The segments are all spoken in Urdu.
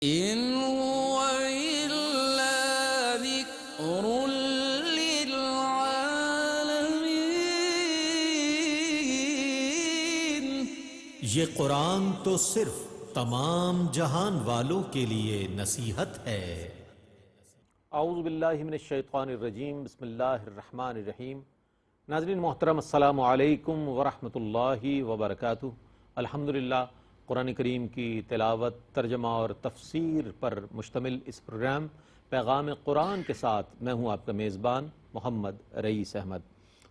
إن هو إلا ذكر للعالمين۔ یہ قرآن تو صرف تمام جہان والوں کے لیے نصیحت ہے۔ اعوذ باللہ من الشیطان الرجیم، بسم اللہ الرحمن الرحیم۔ ناظرین محترم، السلام علیکم ورحمۃ اللہ وبرکاتہ۔ الحمدللہ، قرآن کریم کی تلاوت، ترجمہ اور تفسیر پر مشتمل اس پروگرام پیغام قرآن کے ساتھ میں ہوں آپ کا میزبان محمد رئیس احمد۔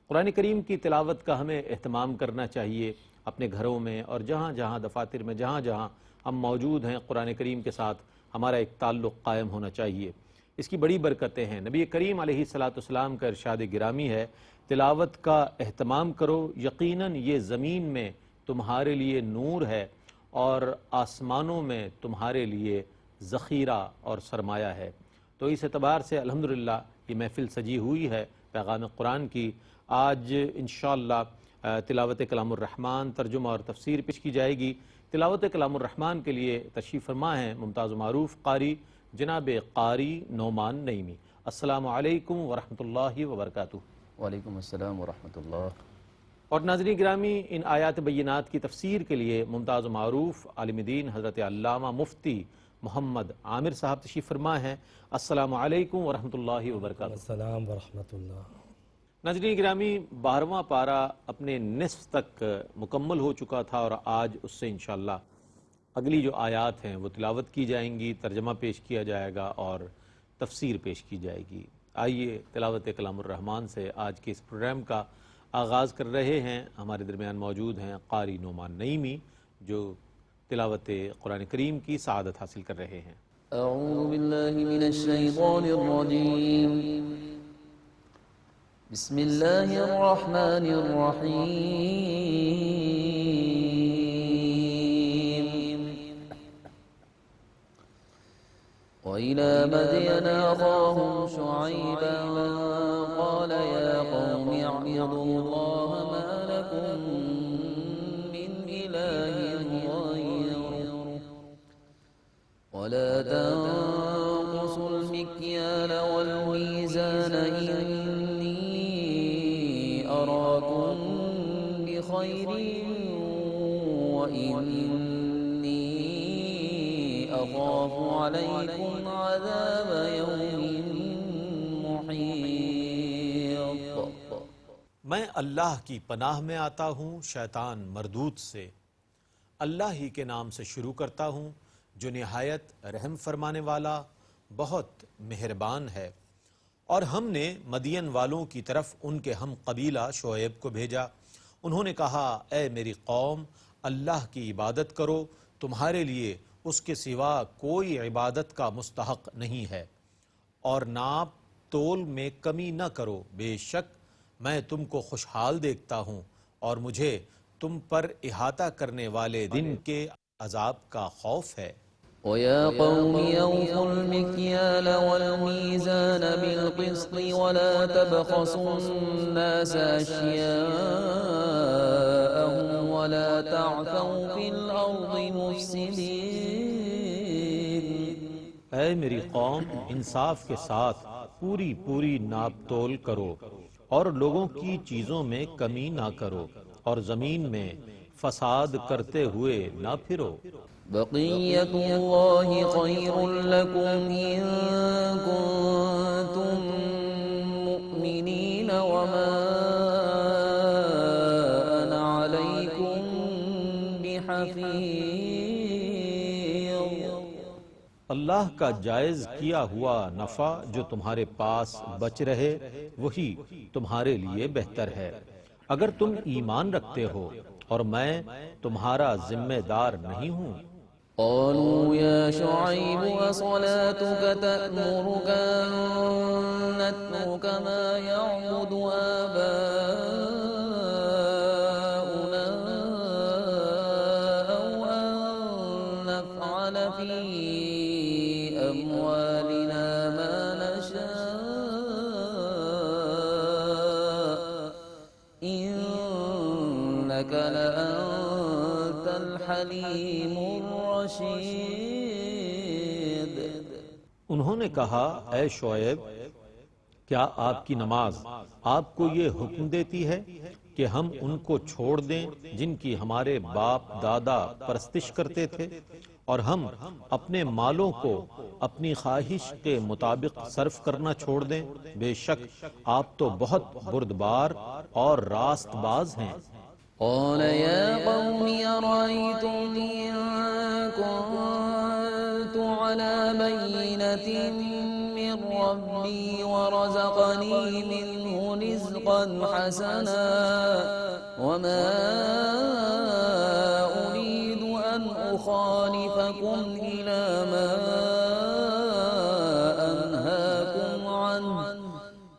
قرآن کریم کی تلاوت کا ہمیں اہتمام کرنا چاہیے اپنے گھروں میں، اور جہاں جہاں دفاتر میں، جہاں جہاں ہم موجود ہیں، قرآن کریم کے ساتھ ہمارا ایک تعلق قائم ہونا چاہیے۔ اس کی بڑی برکتیں ہیں۔ نبی کریم علیہ السلام کا ارشاد گرامی ہے، تلاوت کا اہتمام کرو، یقیناً یہ زمین میں تمہارے لیے نور ہے اور آسمانوں میں تمہارے لیے ذخیرہ اور سرمایہ ہے۔ تو اس اعتبار سے الحمدللہ یہ محفل سجی ہوئی ہے پیغام قرآن کی۔ آج انشاءاللہ تلاوت کلام الرحمن، ترجمہ اور تفسیر پیش کی جائے گی۔ تلاوت کلام الرحمن کے لیے تشریف فرما ہیں ممتاز و معروف قاری جناب قاری نعمان نعیمی۔ السلام علیکم ورحمۃ اللہ وبرکاتہ۔ وعلیکم السلام ورحمۃ اللہ۔ اور ناظرین گرامی، ان آیات بینات کی تفسیر کے لیے ممتاز و معروف عالم دین حضرت علامہ مفتی محمد عامر صاحب تشریف فرما ہیں۔ السلام علیکم ورحمۃ اللہ وبرکاتہ۔ السلام ورحمۃ اللہ۔ ناظرین گرامی، 12واں پارہ اپنے نصف تک مکمل ہو چکا تھا، اور آج اس سے انشاءاللہ اگلی جو آیات ہیں وہ تلاوت کی جائیں گی، ترجمہ پیش کیا جائے گا اور تفسیر پیش کی جائے گی۔ آئیے تلاوت کلام الرحمن سے آج کے اس پروگرام کا آغاز کر رہے ہیں۔ ہمارے درمیان موجود ہیں قاری نعمان نعیمی، جو تلاوت قرآن کریم کی سعادت حاصل کر رہے ہیں۔ اعوذ باللہ من الشیطان الرجیم، بسم اللہ الرحمن الرحیم۔ وإلى مدين أخاهم شعيبا قال يا قوم اعبدوا الله ما لكم من إله غيره ولا تنقصوا المكيال والميزان إني أراكم بخير وإني أخاف عليكم عذاب يوم محيط۔ میں اللہ کی پناہ میں آتا ہوں شیطان مردود سے۔ اللہ ہی کے نام سے شروع کرتا ہوں جو نہایت رحم فرمانے والا، بہت مہربان ہے۔ اور ہم نے مدین والوں کی طرف ان کے ہم قبیلہ شعیب کو بھیجا۔ انہوں نے کہا، اے میری قوم، اللہ کی عبادت کرو، تمہارے لیے اس کے سوا کوئی عبادت کا مستحق نہیں ہے، اور ناپ تول میں کمی نہ کرو، بے شک میں تم کو خوشحال دیکھتا ہوں اور مجھے تم پر احاطہ کرنے والے دن کے عذاب کا خوف ہے۔ وَيَا قَوْمِ أَوْفُوا الْمِكْيَالَ وَالْمِيزَانَ بِالْقِسْطِ وَلَا تَبْخَسُوا النَّاسَ أَشْيَاءَهُمْ وَلَا تَعْثَوْا فِي الْأَرْضِ مُفْسِدِينَ۔ اے میری قوم، انصاف کے ساتھ پوری پوری ناپ تول کرو، اور لوگوں کی چیزوں میں کمی نہ کرو، اور زمین میں فساد کرتے ہوئے نہ پھرو۔ بقیت اللہ خیر لکم ان کنتم مؤمنین وما انا علیکم بحفیظ۔ اللہ کا جائز کیا ہوا نفع جو تمہارے پاس بچ رہے وہی تمہارے لیے بہتر ہے، اگر تم ایمان رکھتے ہو، اور میں تمہارا ذمہ دار نہیں ہوں۔ قالوا يا شعيب أصلاتك تأمرك أن نترك ما يعبد آباؤنا أو أن نفعل في أموالنا ما نشاء إنك لأنت الحليم الرشيد۔ انہوں نے کہا اے شعیب کیا آپ کی نماز آپ کو یہ حکم دیتی ہے کہ ہم ان کو چھوڑ دیں جن کی ہمارے باپ دادا پرستش کرتے تھے اور ہم اپنے مالوں کو اپنی خواہش کے مطابق صرف کرنا چھوڑ دیں؟ بے شک آپ تو بہت بردبار اور راست باز ہیں۔ قال يا قوم أرأيتم إن كنت على بينة من ربي ورزقني منه رزقا حسنا وما أريد أن أخالفكم إلى ما أنهاكم عنه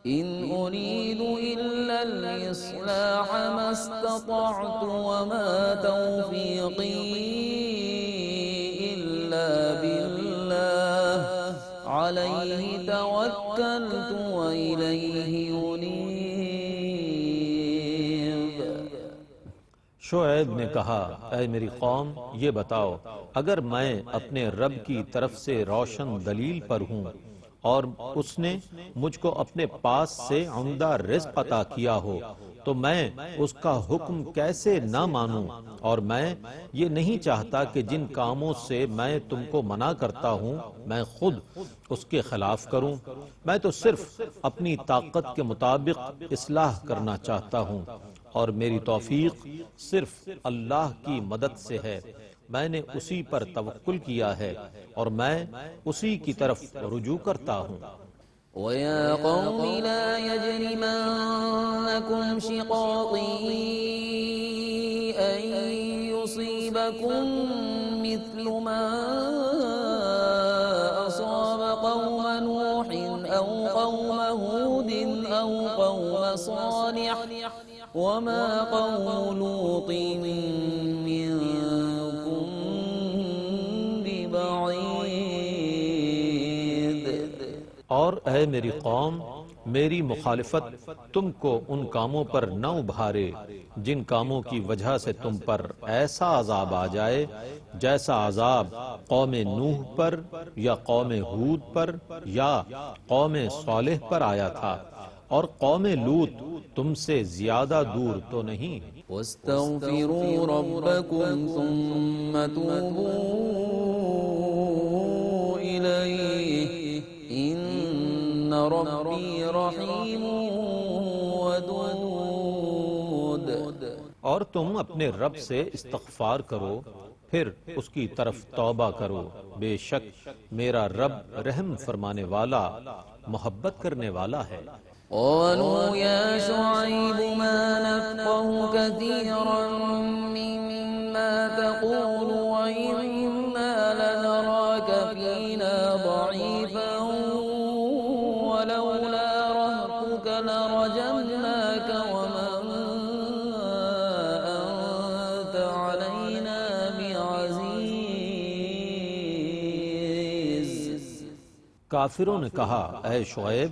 إن أريد إلا الإصلاح ما استطعت وما توفيقي إلا بالله عليه توكلت وإليه أنيب۔ شعیب نے کہا اے میری قوم یہ بتاؤ اگر میں اپنے رب کی طرف سے روشن دلیل پر ہوں اور اس نے مجھ کو اپنے پاس سے عمدہ رزق عطا کیا ہو تو میں اس کا حکم کیسے نہ مانوں؟ اور میں یہ نہیں چاہتا کہ جن کاموں سے میں تم کو منع کرتا ہوں میں خود اس کے خلاف کروں۔ میں تو صرف اپنی طاقت کے مطابق اصلاح کرنا چاہتا ہوں اور میری توفیق صرف اللہ کی مدد سے ہے۔ میں نے اسی پر توکل کیا ہے اور میں اسی کی طرف رجوع کرتا ہوں۔ وَيَا قَوْمِ لَا يَجْرِمَنَّكُمْ شِقَاقِي أَن يُصِيبَكُم مِّثْلُ مَا أَصَابَ قَوْمَ نُوحٍ أَوْ قَوْمَ هُودٍ أَوْ قَوْمَ صَالِحٍ وَمَا قَوْمُ لُوطٍ مِّنكُم بِبَعِيدٍ۔ اور اے میری قوم میری مخالفت تم کو ان کاموں پر نہ ابھارے جن کاموں کی وجہ سے تم پر ایسا عذاب آ جائے جیسا عذاب قوم نوح پر یا قوم ہود پر یا قوم صالح پر آیا تھا، اور قوم لوط تم سے زیادہ دور تو نہیں۔ وَاسْتَغْفِرُوا رَبَّكُمْ ثُمَّ تُوبُوا إِلَيْهِ إِنَّ رَبِّي رَحِيمٌ وَدُودٌ۔ اور تم اپنے رب سے استغفار کرو پھر اس کی طرف توبہ کرو، بے شک میرا رب رحم فرمانے والا محبت کرنے والا ہے۔ قالوا يا شعيب ما نفقه كثيرا مما تقول وإنا لنراك فينا ضعيفا ولولا رهطك لرجمناك وما أنت علينا بعزيز۔ کافروں نے کہا اے شعیب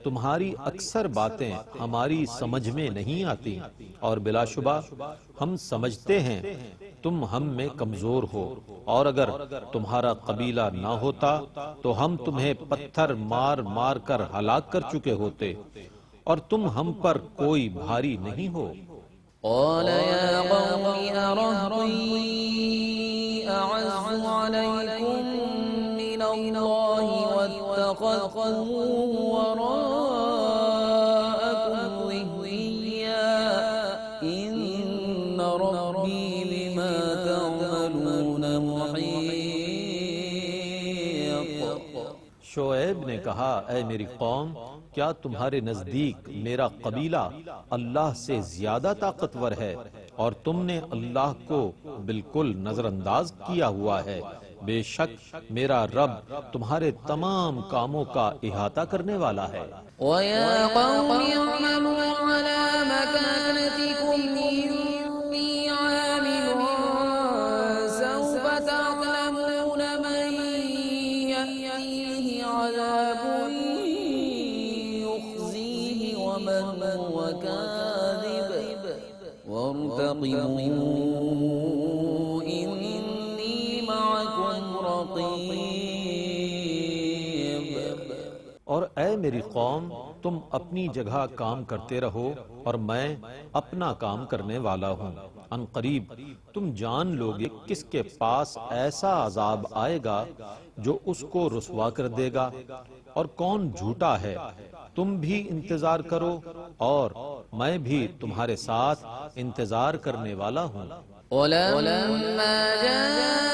تمہاری اکثر باتیں ہماری سمجھ میں نہیں آتی اور بلا شبہ ہم سمجھتے ہیں تم ہم میں کمزور ہو، اور اگر تمہارا قبیلہ نہ ہوتا تو ہم تمہیں پتھر مار مار کر ہلاک کر چکے ہوتے، اور تم ہم پر کوئی بھاری نہیں ہو۔ قال يا قوم أرهطي أعز عليكم من الله واتخذتموه وراءكم ظهريا إن ربي بما تعملون محيط۔ شعیب نے کہا اے میری قوم کیا تمہارے نزدیک میرا قبیلہ اللہ سے زیادہ طاقتور ہے اور تم نے اللہ کو بالکل نظر انداز کیا ہوا ہے؟ بے شک میرا رب تمہارے تمام کاموں کا احاطہ کرنے والا ہے۔ وَيَا قَوْمِ اعْمَلُوا عَلَى مَكَانَتِكُمْ إِنِّي عَامِلٌ سَوْفَ تَعْلَمُونَ مَن يَأْتِيهِ عَذَابٌ يُخْزِيهِ وَمَنْ هُوَ كَاذِبٌ وَارْتَقِبُوا إِنِّي مَعَكُمْ رَقِيبٌ۔ اور اے میری قوم تم اپنی جگہ کام کرتے رہو اور میں اپنا کام کرنے والا ہوں، ان قریب تم جان لوگے کس کے پاس ایسا عذاب آئے گا جو اس کو رسوا کر دے گا، اور کون جھوٹا ہے۔ تم بھی انتظار کرو اور میں بھی تمہارے ساتھ انتظار کرنے والا ہوں۔ ولما جاء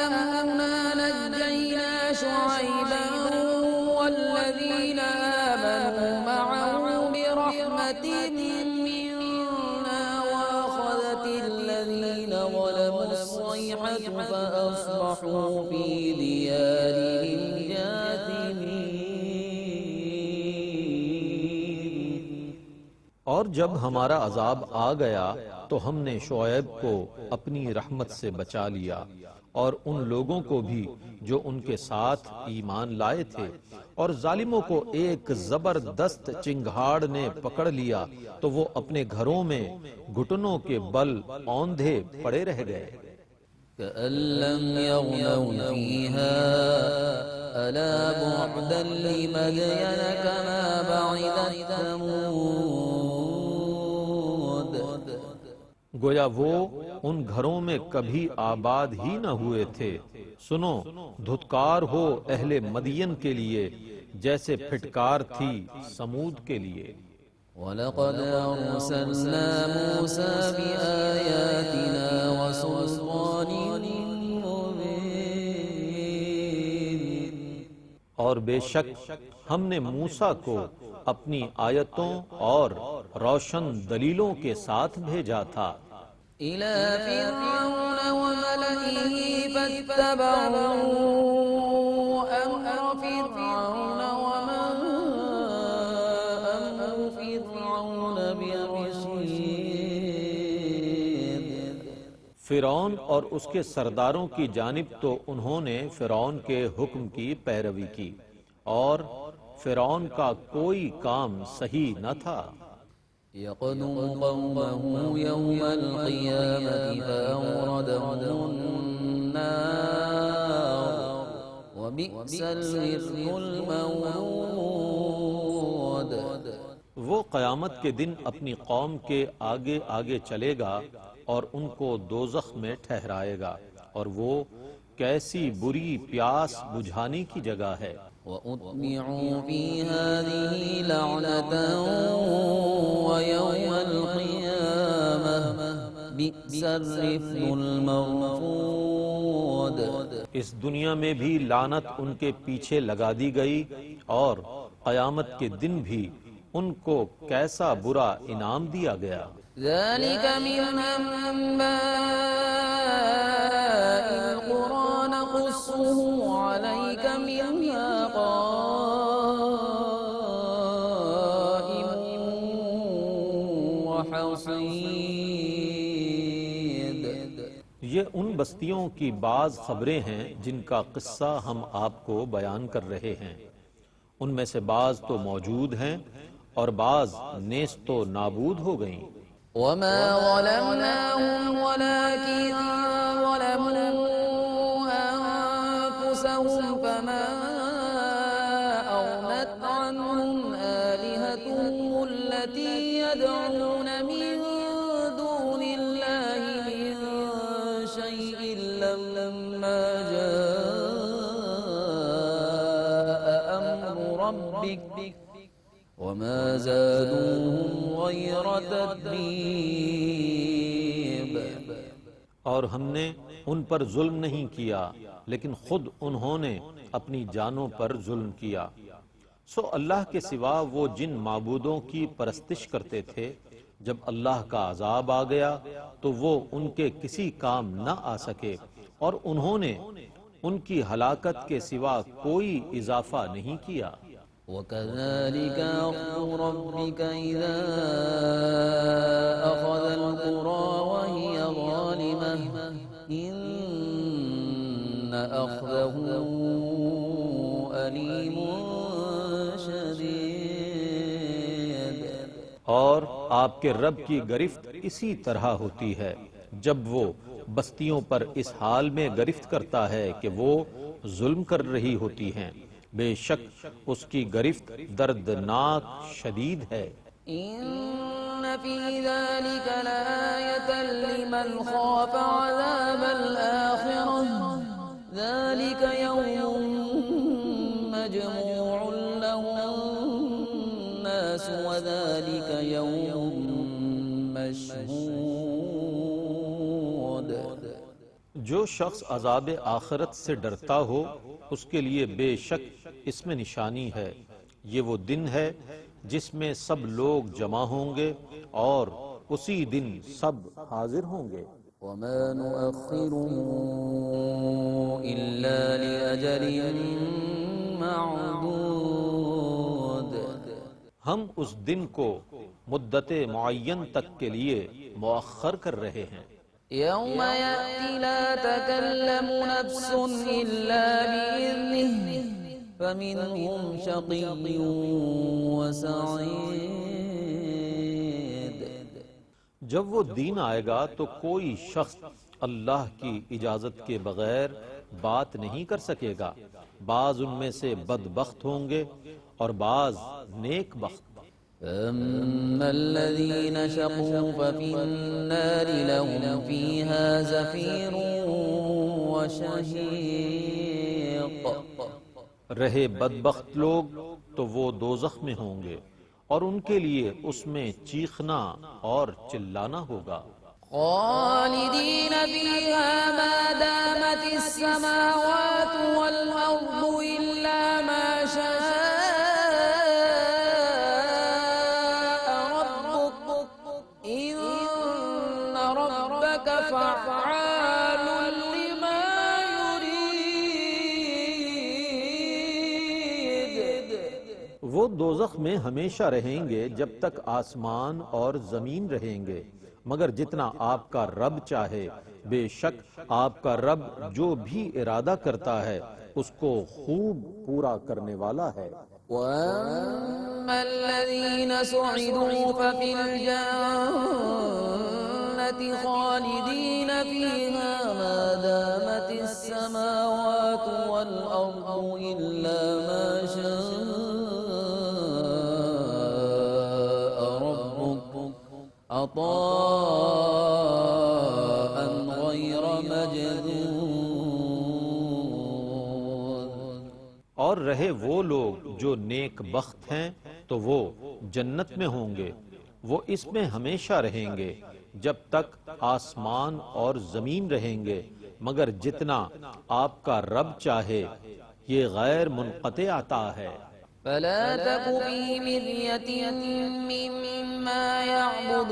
أمرنا نجينا شعيبا والذين آمنوا معه برحمة منا وأخذت الذين ظلموا الصيحة فأصبحوا في ديارهم جاثمين۔ اور جب ہمارا عذاب آ گیا تو ہم نے شعیب کو اپنی رحمت سے بچا لیا اور ان لوگوں کو بھی جو ان کے ساتھ ایمان لائے تھے، اور ظالموں کو ایک زبردست چنگھاڑ نے پکڑ لیا تو وہ اپنے گھروں میں گھٹنوں کے بل اوندھے پڑے رہ گئے۔ كأن لم يغنوا فيها ألا بعدا لمدين كما بعدت ثمود۔ گویا وہ ان گھروں میں کبھی آباد ہی نہ ہوئے تھے۔ سنو، دھتکار ہو اہل مدین کے لیے جیسے پھٹکار تھی سمود کے لیے۔ وَلَقَدْ أَرْسَلْنَا مُوسَى بِآيَاتِنَا وَسُلْطَانٍ مُبِينٍ۔ اور بے شک ہم نے موسیٰ کو اپنی آیتوں اور روشن دلیلوں کے ساتھ بھیجا تھا۔ إِلَى فِرْعَوْنَ وَمَلَئِهِ فَاتَّبَعُوا أَمْرَ فِرْعَوْنَ وَمَا أَمْرُ فِرْعَوْنَ بِرَشِيدٍ۔ فرعون اور اس کے سرداروں کی جانب تو انہوں نے فرعون کے حکم کی پیروی کی، اور فرعون کا کوئی کام صحیح نہ تھا۔ يقدم قومه يوم القيامة فأوردهم النار وبئس الورد المورود۔ وہ قیامت کے دن اپنی قوم کے آگے آگے چلے گا اور ان کو دوزخ میں ٹھہرائے گا، اور وہ کیسی بری پیاس بجھانے کی جگہ ہے۔ وَأُتْبِعُوا فِي هَذِهِ لَعْنَةً وَيَوْمَ الْقِيَامَةِ بِئْسَ الرِّفْدُ الْمَرْفُودُ۔ اس دنیا میں بھی لعنت ان کے پیچھے لگا دی گئی، اور قیامت کے دن بھی ان کو کیسا برا انعام دیا گیا۔ ذَلِكَ مِنْ أَنْبَاءِ الْقُرَىٰ نَقُصُّهُ عَلَيْكَ مِنْهَا قَائِمٌ وَحَصِيدٌ۔ یہ ان بستیوں کی بعض خبریں ہیں جن کا قصہ ہم آپ کو بیان کر رہے ہیں۔ ان میں سے بعض تو موجود ہیں اور بعض نیست و نابود ہو گئیں۔ وَمَا ظَلَمْنَاهُمْ وَلَكِنْ ظَلَمُوا أَنفُسَهُمْ فَمَا أَغْنَتْ عَنْهُمْ آلِهَتُهُمُ الَّتِي يَدْعُونَ مِن دُونِ اللَّهِ مِن شَيْءٍ لَّمَّا جَاءَ أَمْرُ رَبِّكَ وَمَا زَادُوهُمْ غَيْرَ تَتْبِيبٍ۔ اور ہم نے ان پر ظلم نہیں کیا، لیکن خود انہوں نے اپنی جانوں پر ظلم کیا۔ سو اللہ کے سوا وہ جن معبودوں کی پرستش کرتے تھے، جب اللہ کا عذاب آ گیا تو وہ ان کے کسی کام نہ آ سکے، اور انہوں نے ان کی ہلاکت کے سوا کوئی اضافہ نہیں کیا۔ وَكَذَلِكَ أَخْذُ رَبِّكَ إِذَا أَخَذَ الْقُرَىٰ وَهِيَ ظَالِمَةٌ إِنَّ أَخْذَهُ أَلِيمٌ شَدِيدٌ۔ اور آپ کے رب کی گرفت اسی طرح ہوتی ہے جب وہ بستیوں پر اس حال میں گرفت کرتا ہے کہ وہ ظلم کر رہی ہوتی ہیں، بے شک اس کی گرفت دردناک شدید ہے۔ إن في ذلك لآية لمن خاف عذاب الآخرة ذلك يوم مجموع له الناس وذلك يوم مشهود۔ جو شخص عذاب آخرت سے ڈرتا ہو اس کے لیے بے شک اس میں نشانی ہے، یہ وہ دن ہے جس میں سب لوگ جمع ہوں گے اور اسی دن سب حاضر ہوں گے۔ وما نؤخره إلا لأجل معدود۔ ہم اس دن کو مدت معین تک کے لیے مؤخر کر رہے ہیں۔ يوم يأتي لا تكلم نفس إلا بإذنه فمنهم شقي وسعيد۔ جب وہ دین آئے گا تو کوئی شخص اللہ کی اجازت کے بغیر بات نہیں کر سکے گا، بعض ان میں سے بدبخت ہوں گے اور بعض نیک بخت۔ فأما الذين شقوا ففي النار لهم فيها زفير وشهيق۔ رہے بدبخت لوگ تو وہ دوزخ میں ہوں گے اور ان کے لیے اس میں چیخنا اور چلانا ہوگا۔ خالدين فيها ما دامت السماوات والأرض إلا ما شاء ربك إن ربك فعال لما يريد۔ وہ دوزخ میں ہمیشہ رہیں گے جب تک آسمان اور زمین رہیں گے، مگر جتنا آپ کا رب چاہے، بے شک آپ کا رب جو بھی ارادہ کرتا ہے اس کو خوب پورا کرنے والا ہے۔ وأما الذين سعدوا ففي الجنة خالدين فيها ما دامت السماوات والأرض إلا ما شاء ربك عطاء غير مجذوذ۔ اور رہے وہ لوگ جو نیک بخت ہیں تو وہ جنت میں ہوں گے، وہ اس میں ہمیشہ رہیں گے جب تک آسمان اور زمین رہیں گے، مگر جتنا آپ کا رب چاہے، یہ غیر منقطع عطا ہے۔ فلا تك في مرية مما يعبد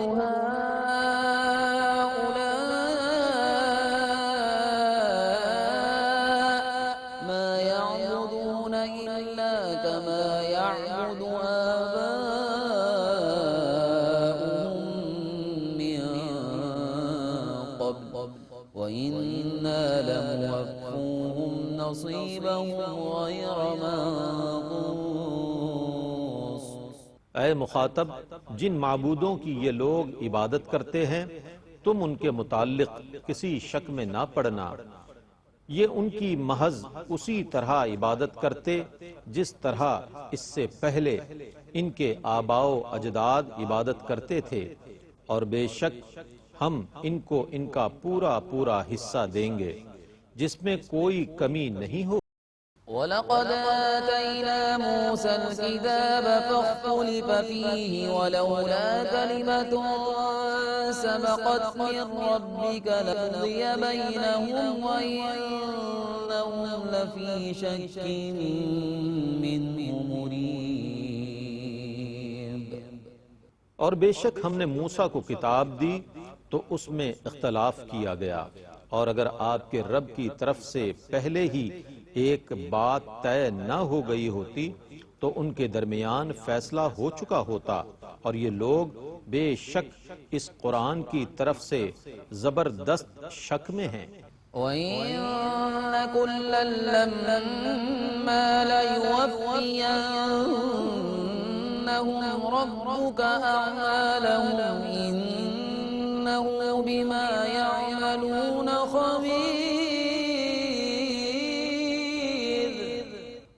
هؤلاء ما يعبدون إلا كما يعبد آباؤهم من قبل وإنا لموفوهم نصيبهم غير منقوص۔ اے مخاطب، جن معبودوں کی یہ لوگ عبادت کرتے ہیں تم ان کے متعلق کسی شک میں نہ پڑنا، یہ ان کی محض اسی طرح عبادت کرتے جس طرح اس سے پہلے ان کے آباء و اجداد عبادت کرتے تھے، اور بے شک ہم ان کو ان کا پورا پورا حصہ دیں گے جس میں کوئی کمی نہیں ہو۔ وَلَقَدْ آتَيْنَا مُوسَى الْكِتَابَ فَاخْتُلِفَ فِيهِ وَلَوْلَا كَلِمَةٌ سَبَقَتْ مِنْ رَبِّكَ لَقُضِيَ بَيْنَهُمْ وَإِنَّهُمْ لَفِي شَكٍّ مِّنْهُ مُرِيبٍ۔ اور بے شک ہم نے موسیٰ کو کتاب دی تو اس میں اختلاف کیا گیا، اور اگر آپ کے رب کی طرف سے پہلے ہی ایک بات طے نہ ہو گئی ہوتی تو ان کے درمیان فیصلہ ہو چکا ہوتا، اور یہ لوگ بے شک اس قرآن کی طرف سے زبردست شک میں ہیں۔ وَإِنَّ كُلًّا لَّمَّا لَيُوَفِّيَنَّهُمْ رَبُّكَ أَعْمَالَهُمْ إِنَّهُ بِمَا يَعْمَلُونَ خَبِيرٌ۔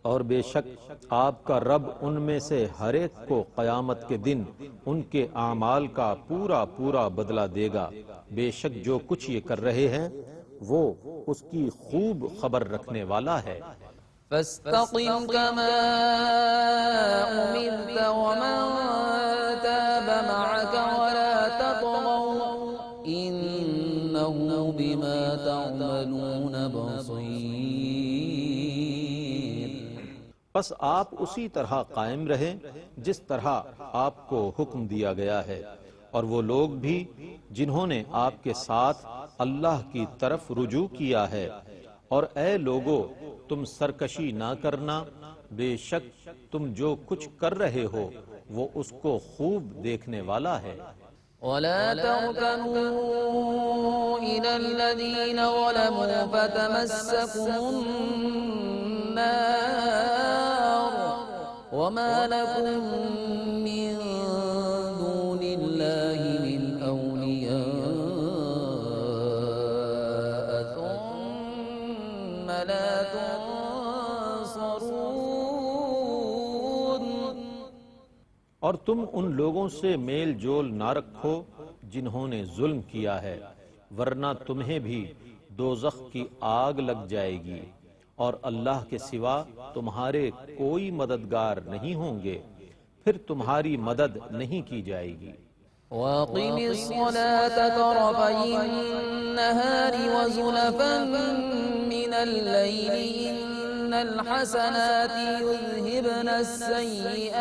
اور بے شک آپ کا رب ان میں سے ہر ایک کو قیامت کے دن ان کے اعمال کا پورا پورا بدلہ دے گا، بے شک جو کچھ یہ کر رہے ہیں وہ اس کی خوب خبر رکھنے والا ہے۔ فاستقم كما أمرت ومن تاب معك ولا تطغوا إنه بما تعملون بصير۔ پس آپ اسی طرح قائم رہیں جس طرح آپ کو حکم دیا گیا ہے، اور وہ لوگ بھی جنہوں نے آپ کے ساتھ اللہ کی طرف رجوع کیا ہے، اور اے لوگو تم سرکشی نہ کرنا، بے شک تم جو کچھ کر رہے ہو وہ اس کو خوب دیکھنے والا ہے۔ ولا تركنوا إلى الذين ظلموا فتمسكم النار وما لكم من دون الله من أولياء ثم لا تنصرون۔ اور تم ان لوگوں سے میل جول نہ رکھو جنہوں نے ظلم کیا ہے، ورنہ تمہیں بھی دوزخ کی آگ لگ جائے گی، اور اللہ کے سوا تمہارے کوئی مددگار نہیں ہوں گے، پھر تمہاری مدد نہیں کی جائے گی۔ وَأَقِمِ الصَّلَاةَ طَرَفَيِ النَّهَارِ وَزُلَفًا مِّنَ اللَّيْلِ إِنَّ الْحَسَنَاتِ يُذْهِبْنَ السَّيِّئَاتِ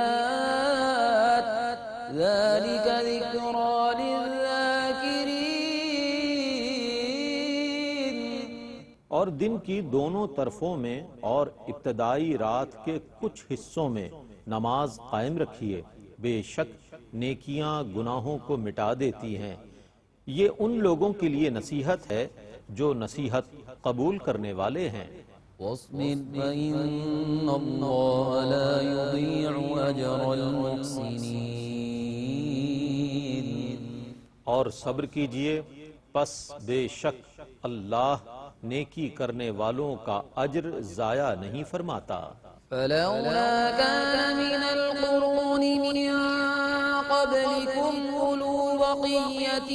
ذَلِكَ ذِكْرَى لِلذَّاكِرِينَ۔ اور دن کی دونوں طرفوں میں اور ابتدائی رات کے کچھ حصوں میں نماز قائم رکھیے، بے شک نیکیاں گناہوں کو مٹا دیتی ہیں، یہ ان لوگوں کے لیے نصیحت ہے جو نصیحت قبول کرنے والے ہیں۔ وَاصْبِرْ فَإِنَّ اللَّهَ لَا يُضِيعُ أَجْرَ الْمُحْسِنِينَ۔ اور صبر کیجئے، پس بے شک اللہ نیکی کرنے والوں کا اجر ضائع نہیں فرماتا۔ فلولا كان من القرون من قبلكم أولو بقية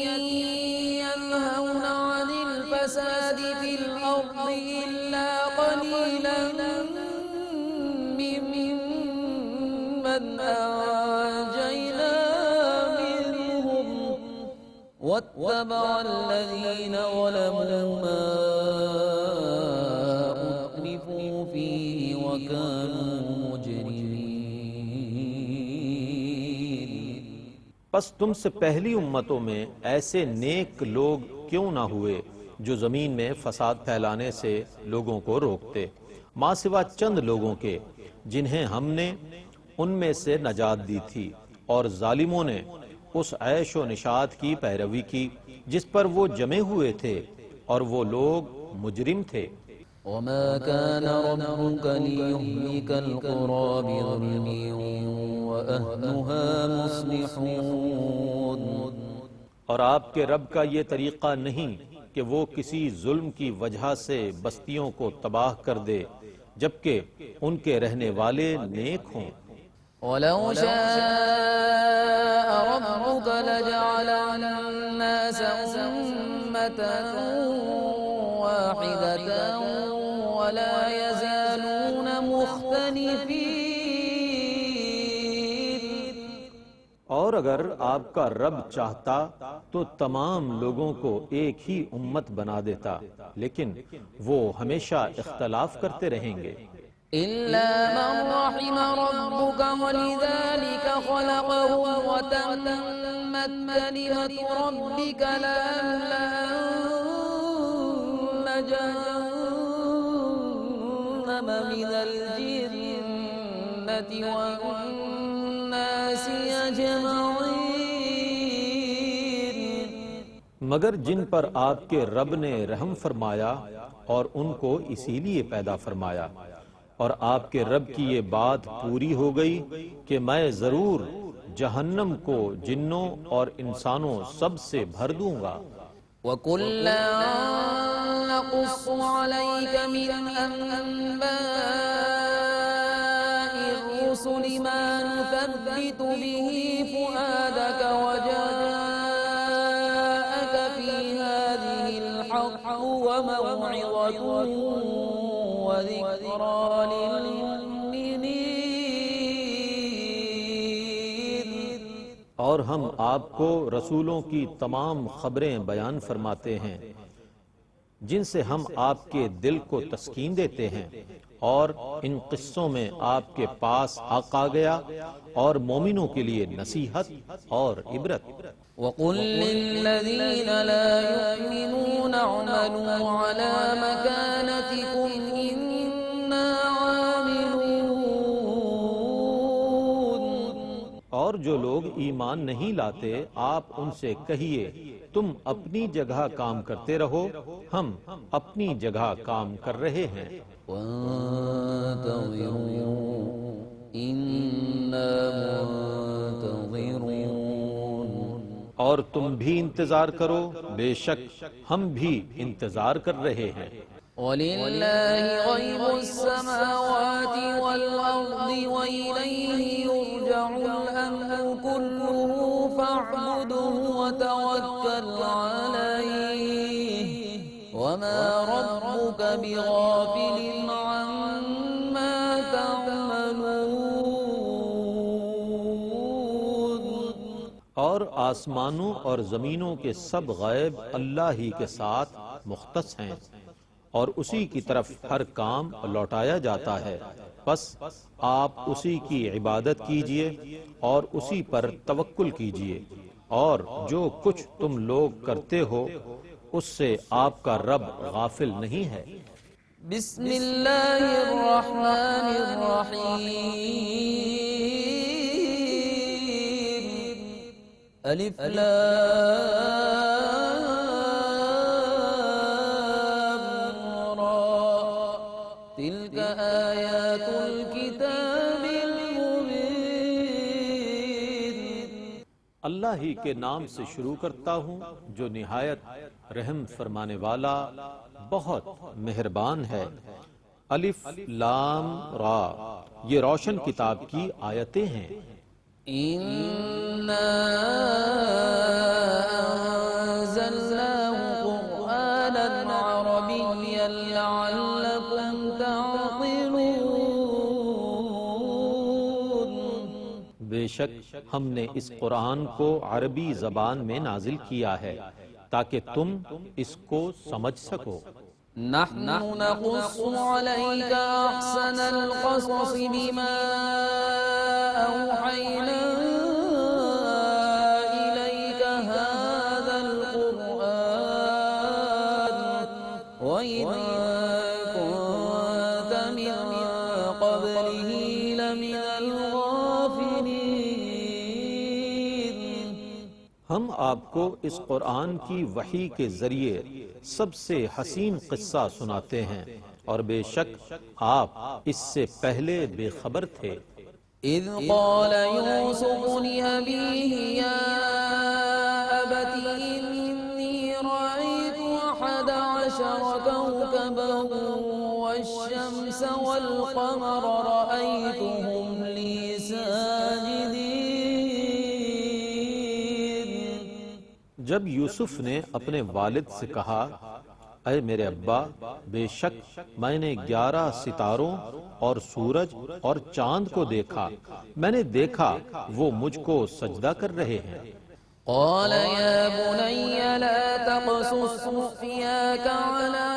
ينهون عن الفساد في الأرض إلا قليلا ممن أنجينا منهم واتبع الذين ظلموا ما أترفوا فيه وكانوا مجرمين۔ پس تم سے پہلی امتوں میں ایسے نیک لوگ کیوں نہ ہوئے جو زمین میں فساد پھیلانے سے لوگوں کو روکتے، ماں سوا چند لوگوں کے جنہیں ہم نے ان میں سے نجات دی تھی، اور ظالموں نے اس عیش و نشاط کی پیروی کی جس پر وہ جمے ہوئے تھے، اور وہ لوگ مجرم تھے۔ وما كان ربك ليهلك القرى بظلم وأهلها مصلحون۔ اور آپ کے رب کا یہ طریقہ نہیں کہ وہ کسی ظلم کی وجہ سے بستیوں کو تباہ کر دے جبکہ ان کے رہنے والے نیک ہوں۔ ولو شاء ربك لجعل الناس أمة واحدة ولا يزالون مختلفين۔ اور اگر آپ کا رب چاہتا تو تمام لوگوں کو ایک ہی امت بنا دیتا، لیکن وہ ہمیشہ اختلاف کرتے رہیں گے۔ إلا من رحم ربك ولذلك خلقهم وتمت كلمة ربك لأملأن جهنم من الجنة والناس أجمعين۔ مگر جن پر آپ کے رب نے رحم فرمایا اور ان کو اسی لیے پیدا فرمایا، اور آپ کے رب کی یہ بات پوری ہو گئی کہ میں ضرور جہنم کو جنوں اور انسانوں سب سے بھر دوں گا۔ وَكُلًّا نَقُصُّ عَلَيْكَ مِنْ أَنْبَاءِ بما نثبت به فؤادك وجاءك في هذه الحق وموعظة وذكرى للمؤمنين. اور ہم آپ کو رسولوں کی تمام خبریں بیان فرماتے ہیں جن سے ہم آپ کے دل کو تسکین دیتے ہیں، اور ان قصوں میں آپ کے پاس حق آ گیا اور مومنوں کے لیے نصیحت اور عبرت. وقل للذين لا يؤمنون اعملوا على مكانتكم إنا عاملون. اور جو لوگ ایمان نہیں لاتے آپ ان سے کہیے تم اپنی جگہ کام کرتے رہو، ہم اپنی جگہ کام کر رہے ہیں. وانتظروا إنا منتظرون. اور تم بھی انتظار کرو، بے شک ہم بھی انتظار کر رہے ہیں. وَلِلَّهِ غَيْبُ السَّمَاوَاتِ وَالْأَرْضِ وَإِلَيْهِ يُرْجَعُ الْأَمْرُ كُلُّهُ فَاعْبُدْهُ وَتَوَكَّلْ عَلَيْهِ وَمَا رَبُّكَ بِغَافِلٍ عَمَّا تَعْمَلُونَ. اور آسمانوں اور زمینوں کے سب غیب اللہ ہی کے ساتھ مختص ہیں، اور اسی کی طرف ہر کام لوٹایا جاتا ہے. بس آپ اسی کی عبادت کیجئے اور اسی پر توکل کیجئے، اور جو کچھ تم لوگ کرتے ہو اس سے آپ کا رب غافل نہیں ہے. بسم اللہ الرحمن الرحیم. الف لام را تلک آیات الکتاب المبین. اللہ ہی کے نام سے شروع کرتا ہوں جو نہایت رحم فرمانے والا بہت مہربان ہے. الف لام را یہ روشن کتاب کی آیتیں ہیں. إنا أنزلناه قرآنا عربيا لعلكم تعقلون. بے شک ہم نے اس قرآن کو عربی زبان میں نازل کیا ہے تاکہ تم اس کو سمجھ سکو. نحن نقص عليك أحسن القصص بما أوحينا إليك هذا القرآن وإن كنت من قبله لمن الغافلين. ہم آپ کو اس قرآن کی وحی کے ذریعے سب سے حسین قصہ سناتے ہیں، اور بے شک آپ اس سے پہلے بے خبر تھے. إذ قال يوسف لأبيه يا أبت إني رأيت 11 كوكبا والشمس والقمر رأيتهم لي ساجدين. جب یوسف نے اپنے والد سے کہا اے میرے ابا، بے شک میں نے 11 ستاروں اور سورج اور چاند کو دیکھا، میں نے دیکھا وہ مجھ کو سجدہ کر رہے ہیں. قال يا بني لا تقصص رؤياك على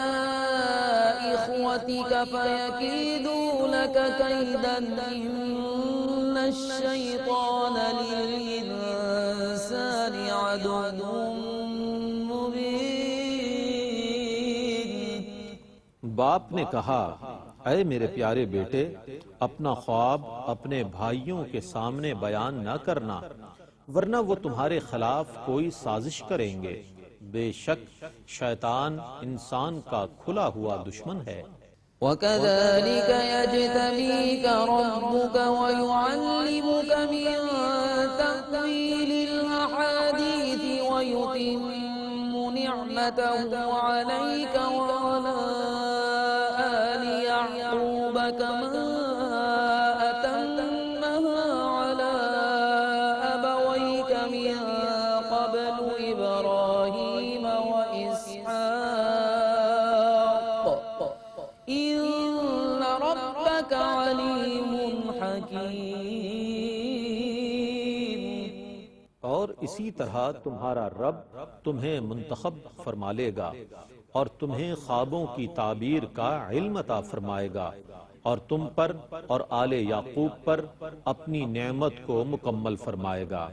إخوتك فيكيدوا لك كيدا إن الشيطان للإنسان عدو مبين. باپ نے کہا اے میرے پیارے بیٹے، اپنا خواب اپنے بھائیوں کے سامنے بیان نہ کرنا، ورنہ وہ تمہارے خلاف کوئی سازش کریں گے. بے شک شیطان انسان کا کھلا ہوا دشمن ہے. وَكَذَلِكَ يَجْتَبِيكَ رَبُّكَ وَيُعَلِّمُكَ مِن تَأْوِيلِ الْأَحَادِيثِ وَيُتِمُّ نِعْمَتَهُ عَلَيْكَ وَعَلَى آلِ يَعْقُوبَ كَمَا أَتَمَّهَا ربك عليم حكيم. اور اسی طرح تمہارا رب تمہیں منتخب فرما لے گا اور تمہیں خوابوں کی تعبیر کا علم عطا فرمائے گا اور تم پر اور آل یعقوب پر اپنی نعمت کو مکمل فرمائے گا،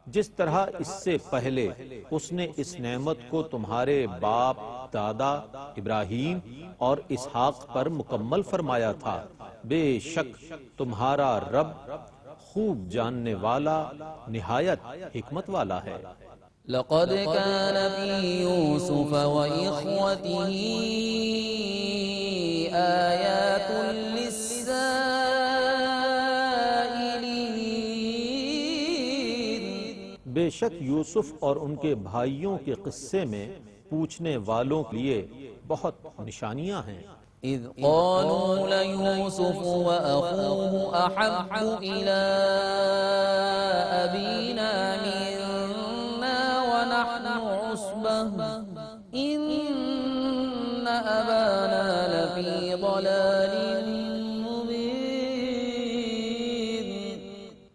جس طرح اس سے پہلے اس نے اس نعمت کو تمہارے باپ دادا ابراہیم اور اسحاق پر مکمل فرمایا تھا۔ بے شک تمہارا رب خوب جاننے والا نہایت حکمت والا ہے۔ لقد كان في يوسف وإخوته آيات للسائلين. بے شک یوسف اور ان کے بھائیوں کے قصے میں پوچھنے والوں کے لیے بہت نشانیاں ہیں۔ إذ قالوا ليوسف وأخوه أحب إلى أبينا منا ونحن عصبة إن أبانا لفي ضلال مبين.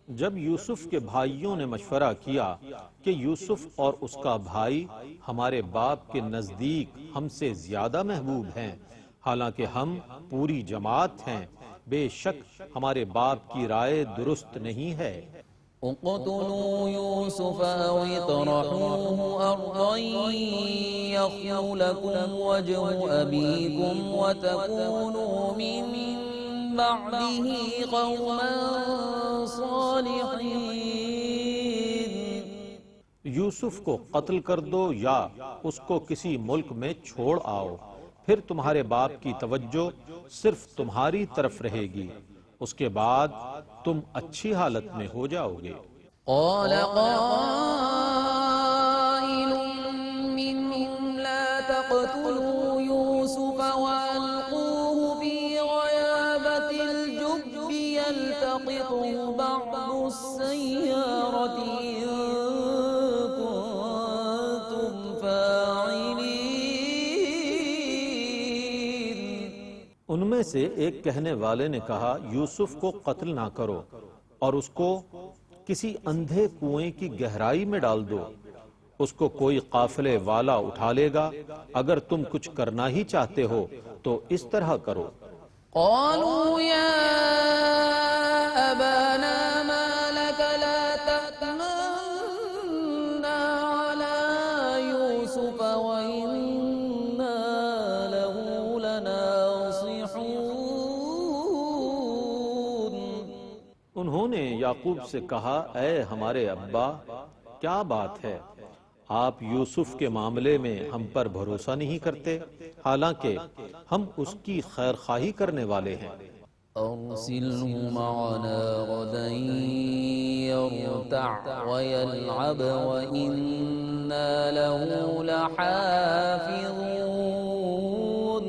جب یوسف کے بھائیوں نے مشورہ کیا کہ یوسف اور اس کا بھائی ہمارے باپ کے نزدیک ہم سے زیادہ محبوب ہیں حالانکہ ہم پوری جماعت ہیں، بے شک ہمارے باپ کی رائے درست نہیں ہے۔ اقتلوا يوسف أو اطرحوه أرضا يخل لكم وجه أبيكم وتكونوا من بعده قوما صالحين. یوسف کو قتل کر دو یا اس کو کسی ملک میں چھوڑ آؤ، پھر تمہارے باپ کی توجہ صرف تمہاری طرف رہے گی، اس کے بعد تم اچھی حالت میں ہو جاؤ گے۔ قال قائل منهم لا تقتلوا يوسف وألقوه في غيابة الجب يلتقطه بعض السيارة إن كنتم فاعلين. ان میں سے ایک کہنے والے نے کہا یوسف کو قتل نہ کرو اور اس کو کسی اندھے کنویں کی گہرائی میں ڈال دو، اس کو کوئی قافلے والا اٹھا لے گا، اگر تم کچھ کرنا ہی چاہتے ہو تو اس طرح کرو۔ قالوا يا أبانا ما لك لا تأمنا على يوسف وإنا له لناصحون. انہوں نے یعقوب سے کہا اے ہمارے ابا، کیا بات ہے، آپ یوسف کے معاملے میں ہم پر بھروسہ نہیں کرتے حالانکہ ہم اس کی خیر خواہی کرنے والے ہیں۔ أرسله معنا غدا يرتع ويلعب وإنا له لحافظون.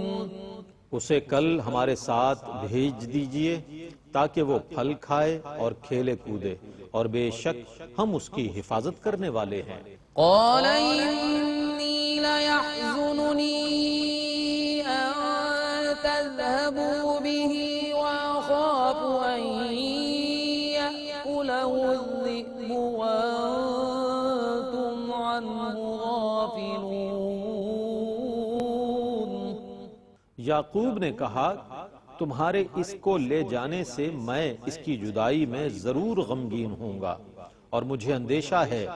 اسے کل ہمارے ساتھ بھیج دیجئے تاکہ وہ پھل کھائے اور کھیلے کودے، اور بے شک ہم اس کی حفاظت کرنے والے ہیں۔ قال إني ليحزنني أن تذهبوا به وأخاف أن يأكله الذئب وأنتم عنه غافلون. یعقوب نے کہا تمہارے اس کو لے جانے سے میں اس کی جدائی میں ضرور غمگین ہوں گا، اور مجھے اندیشہ ہے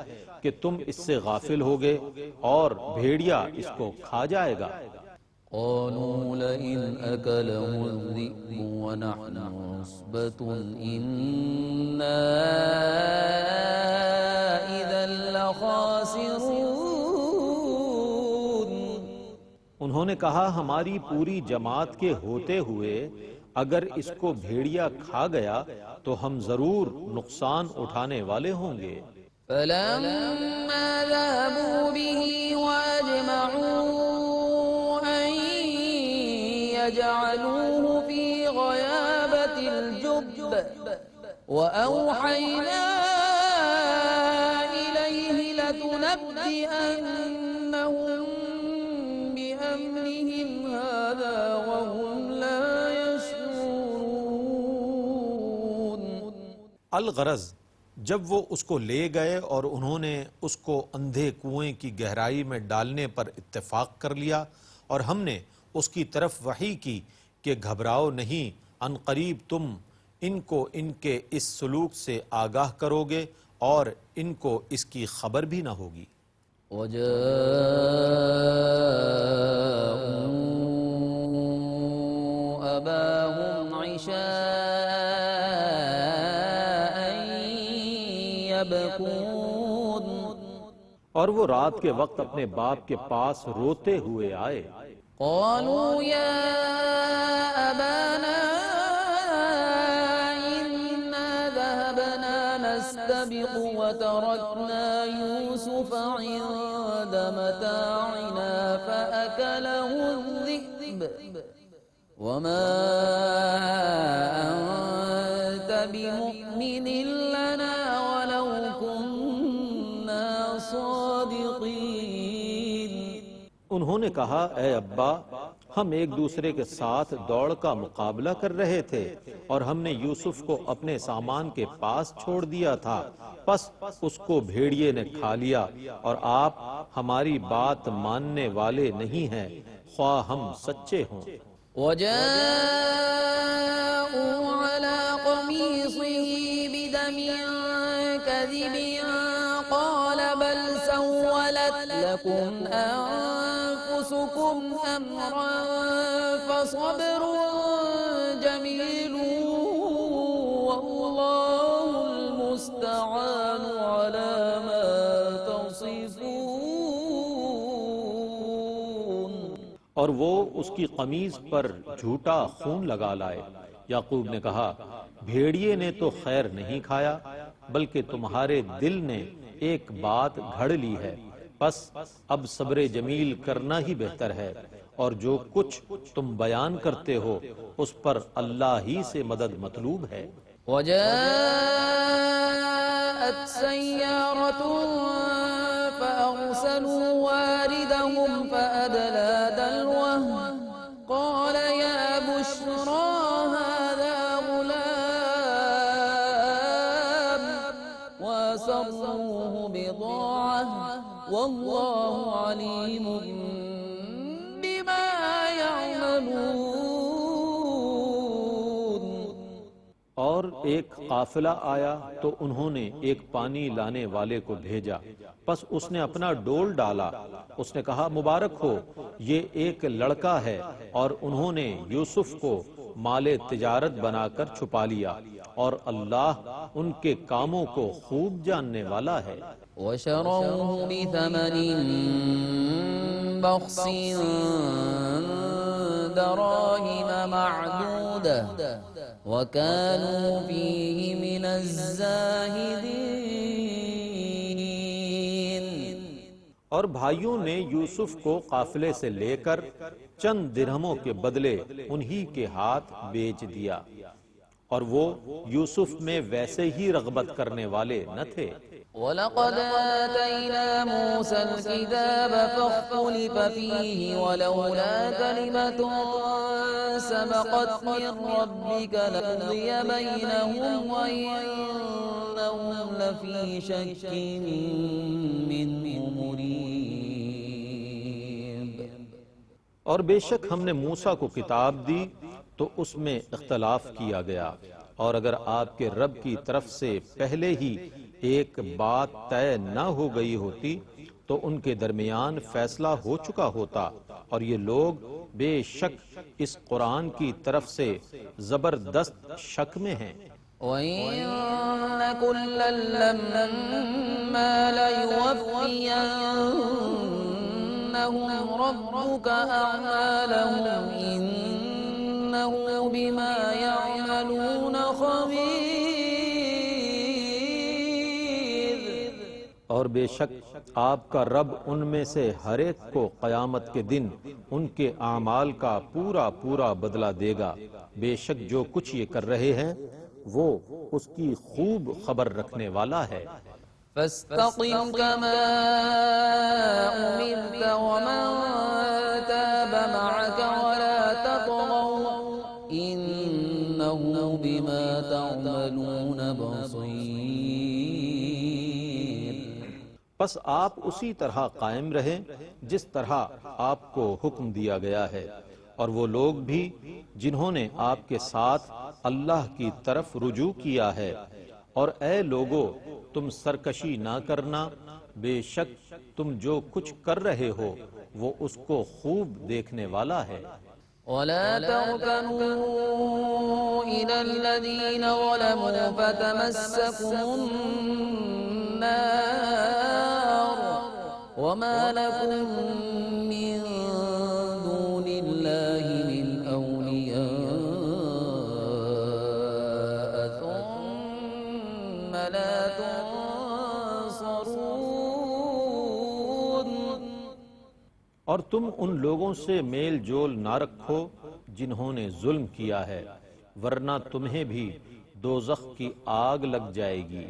کہ تم اس سے غافل ہوگے اور بھیڑیا اس کو کھا جائے گا۔ قالوا لئن أكله الذئب ونحن عصبة إنا إذا لخاسرون. انہوں نے کہا ہماری پوری جماعت کے ہوتے ہوئے اگر اس کو بھیڑیا کھا گیا تو ہم ضرور نقصان اٹھانے والے ہوں گے۔ فلما ذهبوا به وأجمعوا أن يجعلوه في غيابة الجب وأوحينا إليه لتنبئنهم بأمرهم هذا وهم لا يشعرون. الغرض جب وہ اس کو لے گئے اور انہوں نے اس کو اندھے کنویں کی گہرائی میں ڈالنے پر اتفاق کر لیا، اور ہم نے اس کی طرف وحی کی کہ گھبراؤ نہیں، ان قریب تم ان کو ان کے اس سلوک سے آگاہ کرو گے اور ان کو اس کی خبر بھی نہ ہوگی۔ وَجَاءُوا أَبَاهُمْ عِشَاءً يَبْكُونَ، اور وہ رات کے وقت اپنے باپ کے پاس روتے ہوئے آئے۔ قالوا يا أبانا إنا ذهبنا نستبق وتركنا يوسف عند متاعنا فأكله الذئب وما أنت بمؤمن لنا ولو كنا صادقين۔ انہوں نے کہا اے ابا، ہم ایک دوسرے کے ساتھ دوڑ کا مقابلہ کر رہے تھے اور ہم نے یوسف کو اپنے سامان کے پاس چھوڑ دیا تھا، پس اس کو بھیڑیے نے کھا لیا، اور آپ ہماری بات ماننے والے نہیں ہیں خواہ ہم سچے ہوں۔ وجاءوا على قميصه بدم كذب قال بل سولت لكم أنفسكم أمرا فصبر جميل والله المستعان على ما تصفون۔ اور وہ اس کی قمیض پر جھوٹا خون لگا لائے۔ یعقوب نے کہا بھیڑیے نے تو خیر نہیں کھایا بلکہ تمہارے دل نے ایک بات گھڑ لی ہے، پس اب صبر جمیل کرنا ہی بہتر ہے، اور جو کچھ تم بیان کرتے ہو اس پر اللہ ہی سے مدد مطلوب ہے۔ وجاءت سيارة فأرسلوا واردهم فأدلى دلوه قال يا بشرى هذا غلام وأسروه بضاعة والله عليم بما يعملون۔ اور ایک قافلہ آیا تو انہوں نے ایک پانی لانے والے کو بھیجا، پس اس نے اپنا ڈول ڈالا، اس نے کہا مبارک ہو، یہ ایک لڑکا ہے، اور انہوں نے یوسف کو مال تجارت بنا کر چھپا لیا، اور اللہ ان کے کاموں کو خوب جاننے والا ہے۔ وشروه بثمن بخس دراهم معدودة وكانوا فيه من الزاهدين۔ اور بھائیوں نے یوسف کو قافلے سے لے کر چند درہموں کے بدلے انہی کے ہاتھ بیچ دیا، اور وہ یوسف میں ویسے ہی رغبت کرنے والے نہ تھے۔ وَلَقَدْ آتَيْنَا مُوسَى الْكِتَابَ فَاخْتُلِفَ فِيهِ وَلَوْلَا كَلِمَةٌ سَبَقَتْ مِنْ رَبِّكَ لَقُضِيَ بَيْنَهُمْ وَإِنَّهُمْ لَفِي شَكٍّ مِّنْهُ مُرِيبٍ۔ اور بے شک ہم نے موسیٰ کو کتاب دی تو اس میں اختلاف کیا گیا، اور اگر آپ کے رب کی طرف سے پہلے ہی ایک بات طے نہ ہو گئی ہوتی تو ان کے درمیان فیصلہ ہو چکا ہوتا، اور یہ لوگ بے شک اس قرآن کی طرف سے زبردست شک میں ہیں۔ وَإِنَّ كُلًّا لَّمَّا لَيُوَفِّيَنَّهُمْ رَبُّكَ أَعْمَالَهُمْ إِنَّهُ بِمَا يَعْمَلُونَ خَبِيرٌ۔ اور بے شک آپ کا رب ان میں سے ہر ایک کو قیامت کے دن ان کے اعمال کا پورا پورا بدلہ دے گا، بے شک جو کچھ یہ کر رہے ہیں وہ اس کی خوب خبر رکھنے والا ہے۔ فاستقم كما أمرت ومن تاب معك ولا تطغوا إنه إنه بما تعملون بصير. پس آپ اسی طرح قائم رہیں جس طرح آپ کو حکم دیا گیا ہے، اور وہ لوگ بھی جنہوں نے آپ کے ساتھ اللہ کی طرف رجوع کیا ہے، اور اے لوگو تم سرکشی نہ کرنا، بے شک تم جو کچھ کر رہے ہو وہ اس کو خوب دیکھنے والا ہے۔ ولا تركنوا إلى الذين ظلموا فتمسكم النار وما لكم من دون الله من أولياء ثم لا تنصرون۔ اور تم ان لوگوں سے میل جول نہ رکھو جنہوں نے ظلم کیا ہے، ورنہ تمہیں بھی دوزخ کی آگ لگ جائے گی،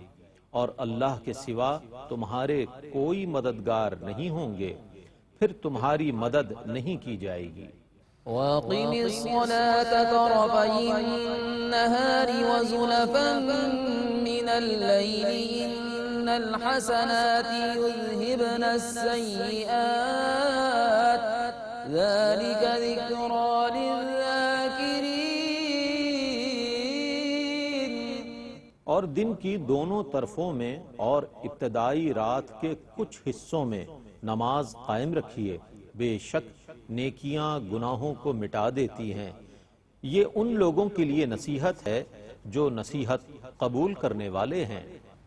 اور اللہ کے سوا تمہارے کوئی مددگار نہیں ہوں گے، پھر تمہاری مدد نہیں کی جائے گی۔ وَأَقِمِ الصَّلَاةَ طَرَفَيِ النَّهَارِ وَزُلَفًا مِّنَ اللَّيْلِ إِنَّ الْحَسَنَاتِ يُذْهِبْنَ السَّيِّئَاتِ ذَلِكَ ذِكْرَى لِلذَّاكِرِينَ۔ اور دن کی دونوں طرفوں میں اور ابتدائی رات کے کچھ حصوں میں نماز قائم رکھیے، بے شک نیکیاں گناہوں کو مٹا دیتی ہیں، یہ ان لوگوں کے لیے نصیحت ہے جو نصیحت قبول کرنے والے ہیں۔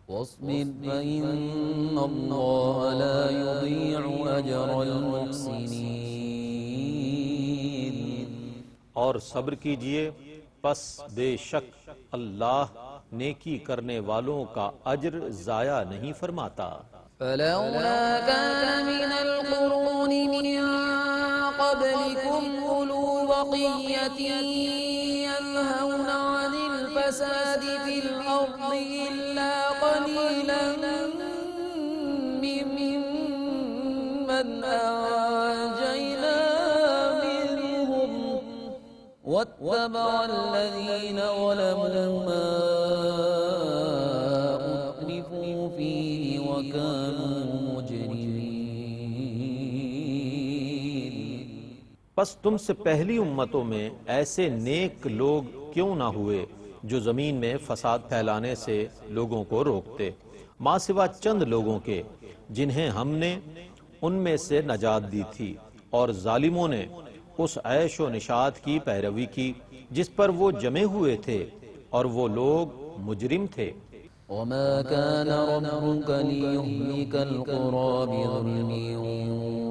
وَاصْبِرْ فَإِنَّ اللَّهَ لَا يُضِيعُ أَجْرَ الْمُحْسِنِينَ۔ اور صبر کیجئے، پس بے شک اللہ نیکی کرنے والوں کا اجر ضائع نہیں فرماتا۔ فلولا كان من القرون من قبلكم أولو بقية ينهون عن الفساد في الأرض إلا قليلا ممن أنجينا منهم واتبع الذين ظلموا ما أترفوا فيه وكانوا مجرمين۔ پس تم سے پہلی امتوں میں ایسے نیک لوگ کیوں نہ ہوئے جو زمین میں فساد پھیلانے سے لوگوں کو روکتے، ماں سوا چند لوگوں کے جنہیں ہم نے ان میں سے نجات دی تھی، اور ظالموں نے اس عیش و نشاط کی پیروی کی جس پر وہ جمے ہوئے تھے، اور وہ لوگ مجرم تھے۔ وما كان ربك ليهلك القرى بظلم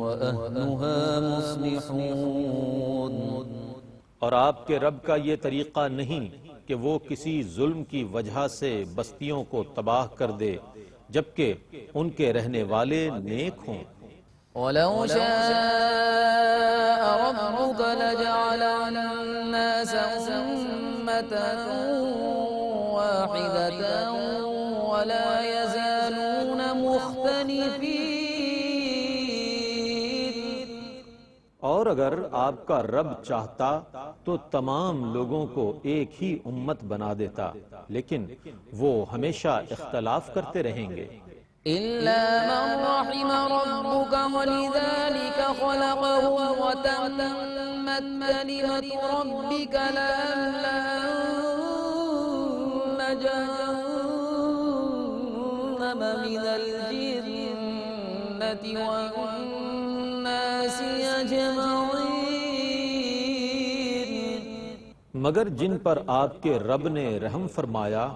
وأهلها مصلحون۔ اور آپ کے رب کا یہ طریقہ نہیں کہ وہ کسی ظلم کی وجہ سے بستیوں کو تباہ کر دے جبکہ ان کے رہنے والے نیک ہوں۔ ولو شاء ربك لجعل الناس أمة واحدة ولا يزالون مختلفين۔ اور اگر آپ کا رب چاہتا تو تمام لوگوں کو ایک ہی امت بنا دیتا، لیکن وہ ہمیشہ اختلاف کرتے رہیں گے۔ إلا من رحم ربك ولذلك خلقهم وتمت كلمة ربك لأملأن جهنم من الجنة والناس أجمعين۔ مگر جن پر آپ کے رب نے رحم فرمایا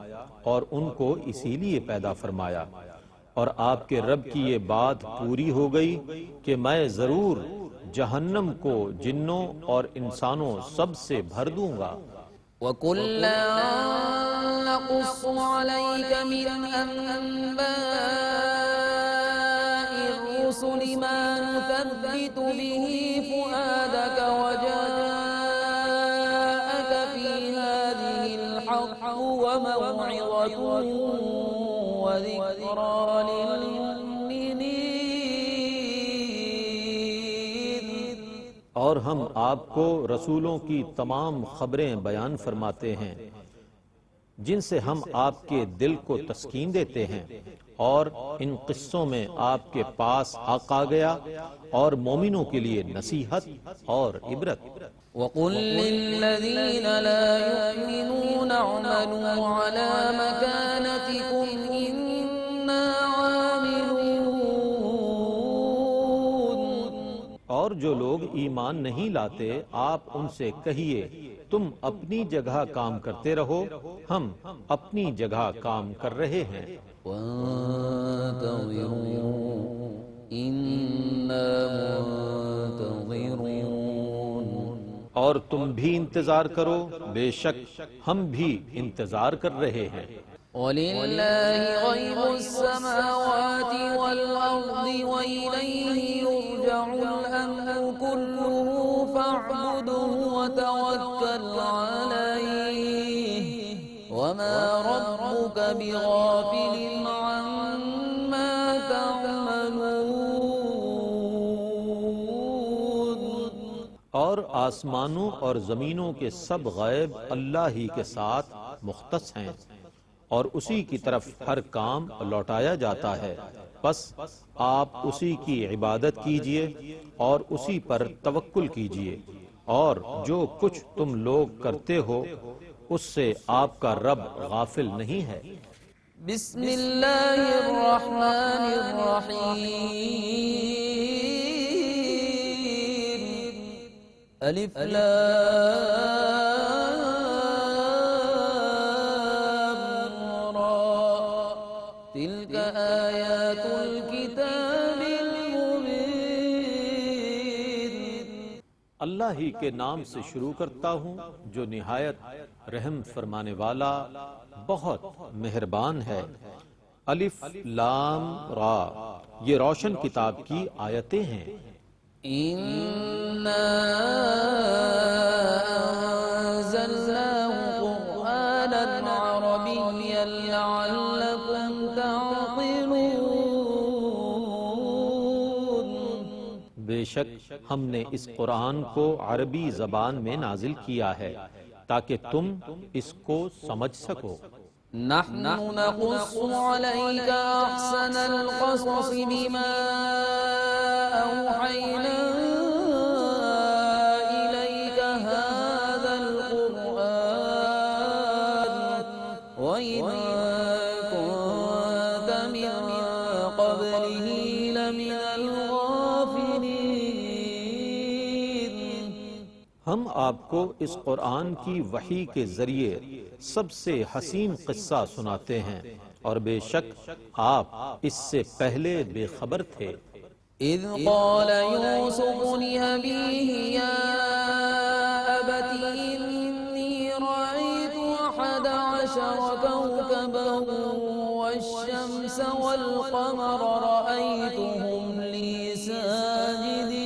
اور ان کو اسی لیے پیدا فرمایا، اور آپ کے رب کی یہ بات پوری ہو گئی کہ میں ضرور جہنم کو جنوں اور انسانوں سب سے بھر دوں گا۔ وَكُلًّا نَقُصُّ عَلَيْكَ مِنْ أَنْبَاءِ الرُّسُلِ مَا نُثَبِّتُ بِهِ فُؤَادَكَ وَجَاءَكَ فِي هَذِهِ الْحَقُّ وَمَوْعِظَةٌ وَذِكْرَى لِلْمُؤْمِنِينَ۔ اور ہم آپ کو رسولوں کی تمام خبریں بیان فرماتے ہیں جن سے ہم آپ کے دل کو تسکین دیتے ہیں، اور ان قصوں میں آپ کے پاس حق آ گیا اور مومنوں کے لیے نصیحت اور عبرت۔ وَقُلْ لِلَّذِينَ لَا يُؤْمِنُونَ اعْمَلُوا عَلَى مَكَانَتِكُمْ إِنَّا عَامِلُونَ۔ اور جو لوگ ایمان نہیں لاتے آپ ان سے کہیے تم اپنی جگہ کام کرتے رہو، ہم اپنی جگہ کام کر رہے ہیں۔ وَانتَظِرُوا إِنَّا مُنتَظِرُونَ۔ اور تم بھی انتظار کرو، بے شک ہم بھی انتظار کر رہے ہیں۔ وَلِلَّهِ غَيْبُ السَّمَاوَاتِ وَالْأَرْضِ وَإِلَيْهِ يُرْجَعُ الْأَمْرُ كُلُّهُ فَاعْبُدْهُ وَتَوَكَّلْ عَلَيْهِ وَمَا رَبُّكَ بِغَافِلٍ عَمَّا تَعْمَلُونَ۔ اور آسمانوں اور زمینوں کے سب غیب اللہ ہی کے ساتھ مختص ہیں، اور اسی کی طرف ہر کام لوٹایا جاتا ہے، بس آپ اسی کی عبادت کیجئے اور اسی پر توکل کیجئے، اور جو کچھ تم لوگ کرتے ہو اس سے آپ کا رب غافل نہیں ہے۔ بسم اللہ الرحمن الرحیم، الف لام را، تلک آیات الکتاب المبین۔ اللہ ہی کے نام سے شروع کرتا ہوں جو نہایت رحم فرمانے والا بہت مہربان ہے۔ الف لام را، یہ روشن کتاب کی آیتیں ہیں۔ إِنَّا أَنزَلْنَاهُ قُرْآنًا عَرَبِيًّا لَعَلَّكُمْ تَعْقِلُونَ۔ بے شک ہم نے اس قرآن کو عربی زبان میں نازل کیا ہے تاکہ تم اس کو سمجھ سکو۔ نحن نقص عليك أحسن القصص بما أوحينا إليك هذا القرآن وإن كنت من قبله لمن الغافلين۔ ہم آپ کو اس قرآن کی وحی کے ذریعے سب سے حسین قصہ سناتے ہیں، اور بے شک آپ اس سے پہلے بے خبر تھے۔ اذ قال یوسف لأبیہ یا ابت انی رأیت 11 کوكبا والشمس والقمر رأیتهم لی ساجدین۔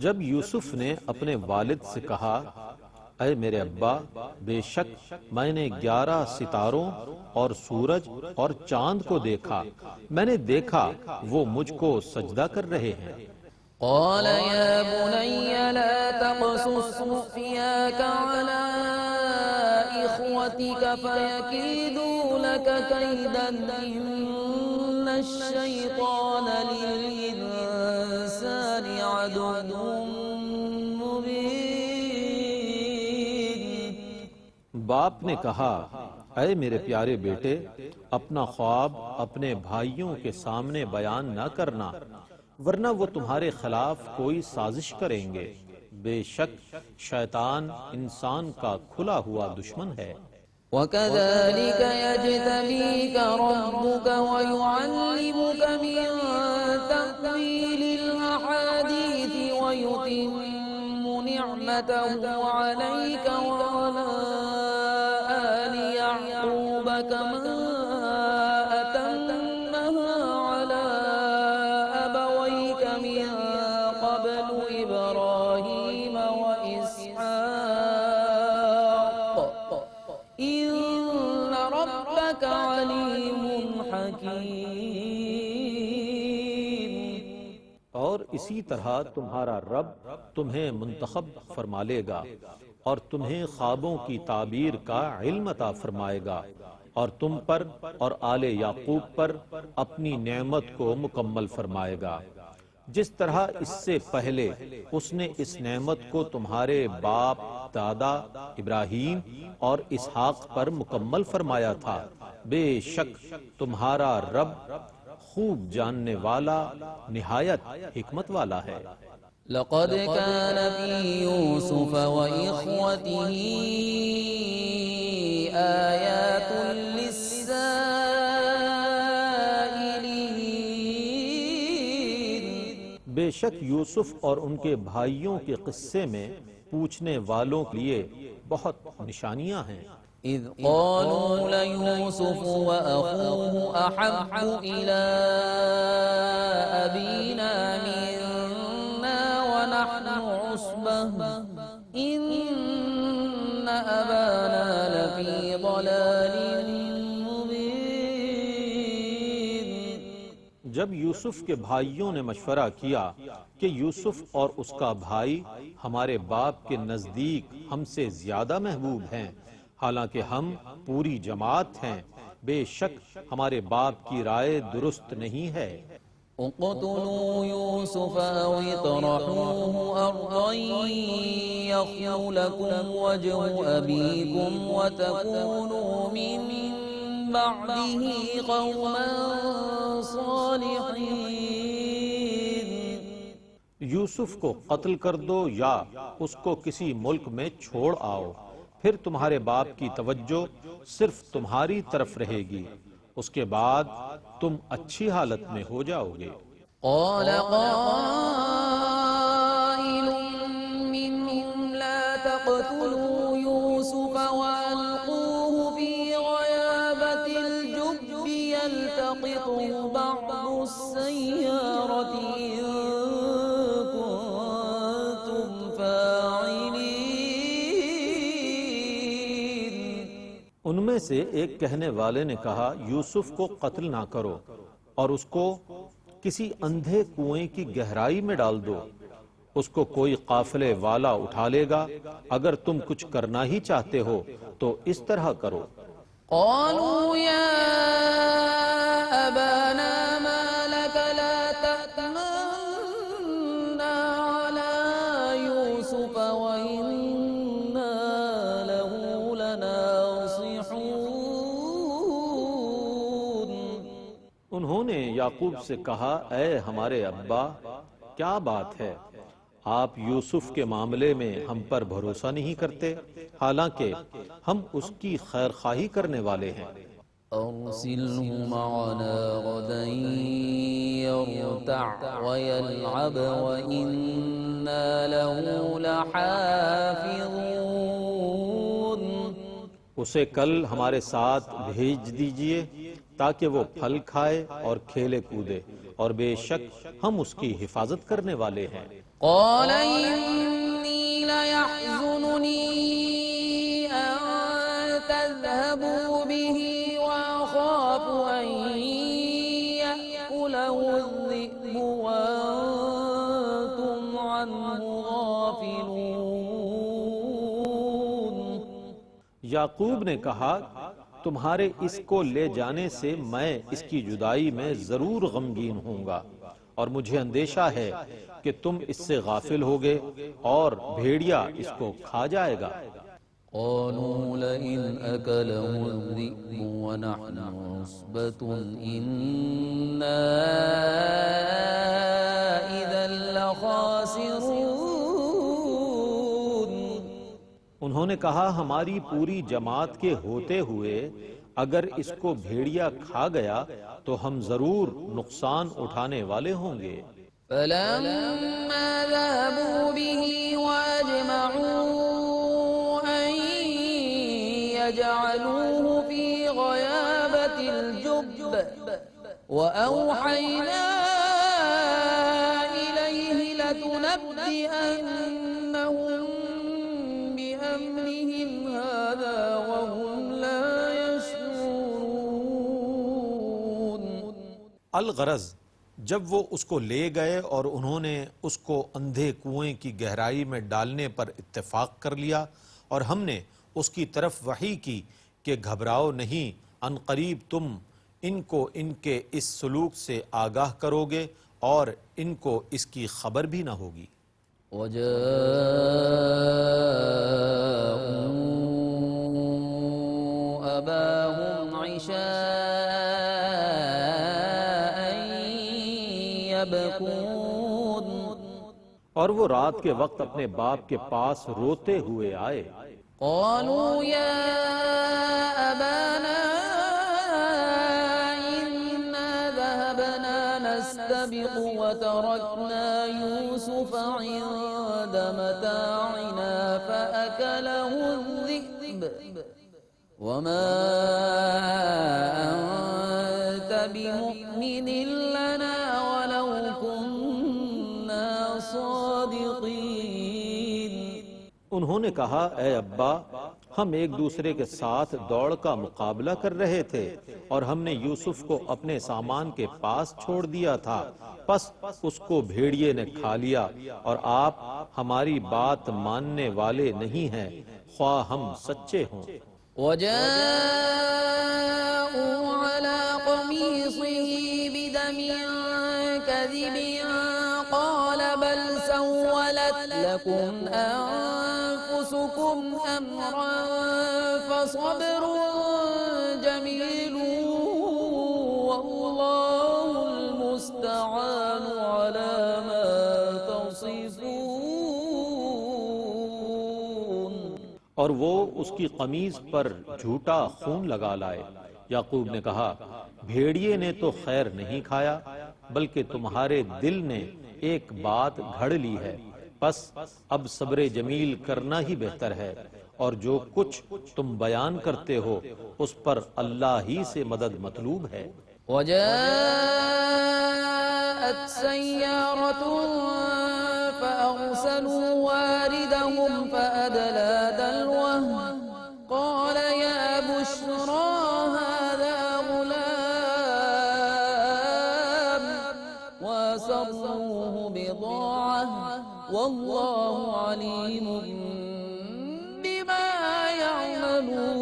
جب یوسف نے اپنے والد سے کہا اے میرے ابا، بے شک میں نے 11 ستاروں اور سورج اور چاند کو دیکھا، میں نے دیکھا وہ مجھ کو سجدہ کر رہے ہیں۔ قال يا بني لا تقصص رؤياك على إخوتك فيكيدوا لك كيدا إن الشيطان للإنسان عدو مبين۔ باپ نے کہا اے میرے پیارے بیٹے، اپنا خواب اپنے بھائیوں کے سامنے بیان نہ کرنا، ورنہ وہ تمہارے خلاف کوئی سازش کریں گے۔ بے شک شیطان انسان کا کھلا ہوا دشمن ہے۔ وَكَذَلِكَ يَجْتَبِيكَ رَبُّكَ وَيُعَلِّمُكَ مِن تَأْوِيلِ الْأَحَادِيثِ وَيُتِمُّ نِعْمَتَهُ عَلَيْكَ وَعَلَى آلِ يَعْقُوبَ كَمَا أَتَمَّهَا عَلَى أَبَوَيْكَ مِن قَبْلُ إِبْرَاهِيمَ وَإِسْحَاقَ إِنَّ رَبَّكَ عَلِيمٌ حَكِيمٌ۔ اسی طرح تمہارا رب تمہیں منتخب فرما لے گا اور تمہیں خوابوں کی تعبیر کا علم عطا فرمائے گا اور تم پر اور آل یعقوب پر اپنی نعمت کو مکمل فرمائے گا، جس طرح اس سے پہلے اس نے اس نعمت کو تمہارے باپ دادا ابراہیم اور اسحاق پر مکمل فرمایا تھا۔ بے شک تمہارا رب خوب جاننے والا نہایت حکمت والا ہے۔ لقد كان في يوسف وإخوته آيات بے شک یوسف اور ان کے بھائیوں کے قصے میں پوچھنے والوں کے لیے بہت نشانیاں ہیں۔ إذ قالوا ليوسف وأخوه أحب إلى أبينا منا ونحن عصبة إن أبانا لفي ضلال جب یوسف کے بھائیوں نے مشورہ کیا کہ یوسف اور اس کا بھائی ہمارے باپ کے نزدیک ہم سے زیادہ محبوب ہیں، حالانکہ ہم پوری جماعت ہیں، بے شک ہمارے باپ کی رائے درست نہیں ہے۔ اقتلوا يوسف أو اطرحوه أرضا يخل لكم وجه أبيكم وتكونوا من بعده قوما صالحين۔ یوسف کو قتل کر دو یا اس کو کسی ملک میں چھوڑ آؤ، پھر تمہارے باپ کی توجہ صرف تمہاری طرف رہے گی، اس کے بعد تم اچھی حالت میں ہو جاؤ گے۔ قال قائل منهم لا تقتلوا يوسف وألقوه في غيابة الجب يلتقطه بعض السيارة إن كنتم فاعلين۔ ان میں سے ایک کہنے والے نے کہا یوسف کو قتل نہ کرو اور اس کو کسی اندھے کنویں کی گہرائی میں ڈال دو، اس کو کوئی قافلے والا اٹھا لے گا، اگر تم کچھ کرنا ہی چاہتے ہو تو اس طرح کرو۔ قالوا يا أبانا ما لك لا تأمنا على يوسف وإنا له لناصحون۔ انہوں نے یعقوب سے کہا اے ہمارے ابا، کیا بات ہے، آپ یوسف کے معاملے میں ہم پر بھروسہ نہیں کرتے، حالانکہ ہم اس کی خیر خواہی کرنے والے ہیں۔ أرسله معنا غدا يرتع ويلعب وإنا له لحافظون۔ اسے کل ہمارے ساتھ بھیج دیجئے تاکہ وہ پھل کھائے اور کھیلے کودے، اور بے شک ہم اس کی حفاظت کرنے والے ہیں۔ قال إني ليحزنني أن تذهبوا به وأخاف أن يأكله الذئب وأنتم عنه غافلون۔ یعقوب نے کہا تمہارے اس کو لے جانے سے میں اس کی جدائی میں ضرور غمگین ہوں گا، اور مجھے اندیشہ ہے کہ تم اس سے غافل ہوگے اور بھیڑیا اس کو کھا جائے گا۔ قالوا لئن أكله الذئب ونحن عصبة إنا إذا لخاسرون۔ انہوں نے کہا ہماری پوری جماعت کے ہوتے ہوئے اگر اس کو بھیڑیا کھا گیا تو ہم ضرور نقصان اٹھانے والے ہوں گے۔ فلما ذهبوا به وأجمعوا أن يجعلوه في غيابة الجب وأوحينا إليه لتنبئنهم بأمرهم هذا وهم لا يشعرون۔ الغرض جب وہ اس کو لے گئے اور انہوں نے اس کو اندھے کنویں کی گہرائی میں ڈالنے پر اتفاق کر لیا، اور ہم نے اس کی طرف وحی کی کہ گھبراؤ نہیں، ان قریب تم ان کو ان کے اس سلوک سے آگاہ کرو گے اور ان کو اس کی خبر بھی نہ ہوگی۔ وجاءوا أباهم عشاء يبكون اور وہ رات کے وقت اپنے باپ کے پاس روتے ہوئے آئے۔ قالوا يا أبانا إنا ذهبنا نستبق وتركنا يوسف عند متاعنا فأكله الذئب وما أنت بمؤمن لنا ولو كنا صادقين۔ انہوں نے کہا اے ابا، ہم ایک دوسرے کے ساتھ دوڑ کا مقابلہ کر رہے تھے اور ہم نے یوسف کو اپنے سامان کے پاس چھوڑ دیا تھا، پس اس کو بھیڑیے نے کھا لیا، اور آپ ہماری بات ماننے والے نہیں ہیں خواہ ہم سچے ہوں۔ وجاءوا على قميصه بدم كذب قال بل سولت لكم أنفسكم أمرا فصبر جميل والله المستعان على ما تصفون۔ اور وہ اس کی قمیض پر جھوٹا خون لگا لائے۔ یعقوب نے کہا بھیڑیے نے تو خیر نہیں کھایا بلکہ تمہارے دل نے ایک بات گھڑ لی ہے، پس اب صبر جمیل کرنا ہی بہتر ہے، اور جو کچھ تم بیان کرتے ہو اس پر اللہ ہی سے مدد مطلوب ہے۔ وجاءت سيارة فأرسلوا واردهم فأدلى دلوه قال يا بشرى هذا غلام وأسروه بضاعة والله عليم بما يعملون۔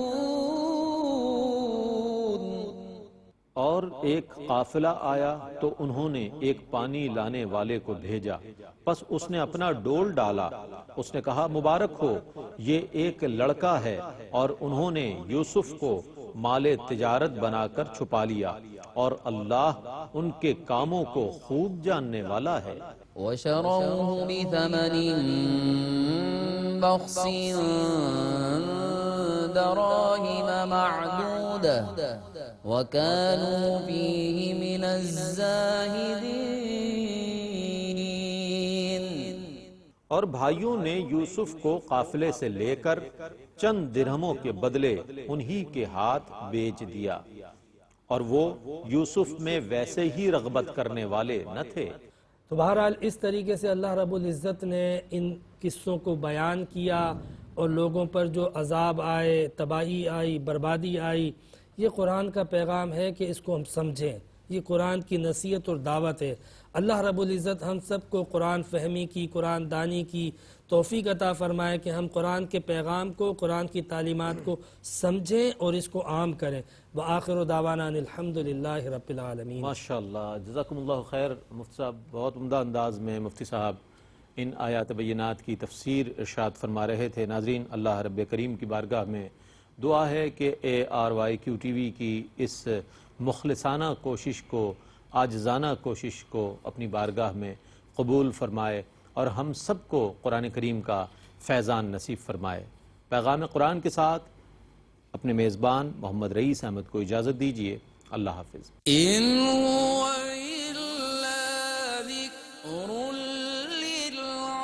اور ایک قافلہ آیا تو انہوں نے ایک پانی لانے والے کو بھیجا، پس اس نے اپنا ڈول ڈالا، اس نے کہا مبارک ہو، یہ ایک لڑکا ہے، اور انہوں نے یوسف کو مال تجارت بنا کر چھپا لیا، اور اللہ ان کے کاموں کو خوب جاننے والا ہے۔ وشروه بثمن بخس دراهم معدودة وكانوا فيه من الزاهدين۔ اور بھائیوں نے یوسف کو قافلے سے لے کر چند درہموں کے بدلے انہی کے ہاتھ بیچ دیا، اور وہ یوسف میں ویسے ہی رغبت کرنے والے نہ تھے۔ تو بہرحال اس طریقے سے اللہ رب العزت نے ان قصوں کو بیان کیا، اور لوگوں پر جو عذاب آئے، تباہی آئی، بربادی آئی، یہ قرآن کا پیغام ہے کہ اس کو ہم سمجھیں، یہ قرآن کی نصیحت اور دعوت ہے۔ اللہ رب العزت ہم سب کو قرآن فہمی کی، قرآن دانی کی توفیق عطا فرمائے کہ ہم قرآن کے پیغام کو، قرآن کی تعلیمات کو سمجھیں اور اس کو عام کریں۔ وآخر دعوانا ان الحمدللہ رب العالمین۔ ماشاءاللہ، جزاکم اللہ خیر مفتی صاحب، بہت عمدہ انداز میں مفتی صاحب ان آیات بینات کی تفسیر ارشاد فرما رہے تھے۔ ناظرین، اللہ رب کریم کی بارگاہ میں دعا ہے کہ ARYQ TV کی اس مخلصانہ کوشش کو، عاجزانہ کوشش کو اپنی بارگاہ میں قبول فرمائے اور ہم سب کو قرآن کریم کا فیضان نصیب فرمائے۔ پیغام قرآن کے ساتھ اپنے میزبان محمد رئیس احمد کو اجازت دیجیے۔ اللہ حافظ۔ إن هو إلا ذكر للعالمين۔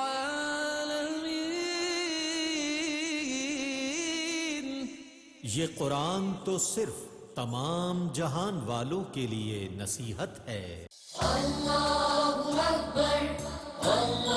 یہ قرآن تو صرف تمام جہان والوں کے لیے نصیحت ہے۔ اللہ اکبر، اللہ